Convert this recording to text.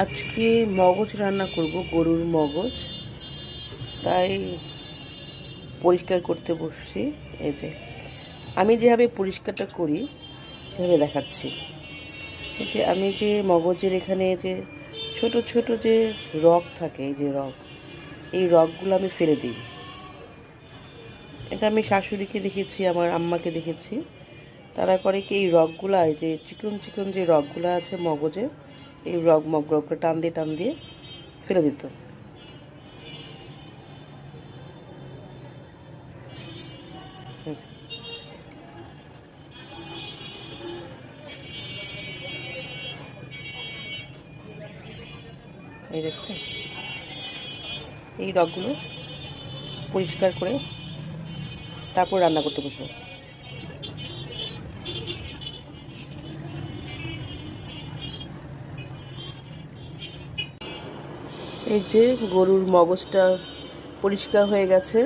আজকে মগজ রান্না করব, গরুর মগজ। তাই পরিষ্কার করতে বসছি। এই যে আমি যেভাবে পরিষ্কারটা করি সেভাবে দেখাচ্ছি। এই যে আমি যে মগজের এখানে যে ছোট ছোট যে রগ থাকে, এই যে রগ, এই রগগুলো আমি ফেলে দিই। এটা আমি শাশুড়িকে দেখেছি, আমার আম্মাকে দেখেছি। তারা করে কি, এই রগগুলা, এই যে চিকন চিকন যে রগগুলো আছে মগজে, এই রগগুলো টান দিয়ে ফেলে দিত। এই দেখছেন, এই রগগুলো পরিষ্কার করে তারপর রান্না করতে বসবো। এই যে গরুর মগজটা পরিষ্কার হয়ে গেছে।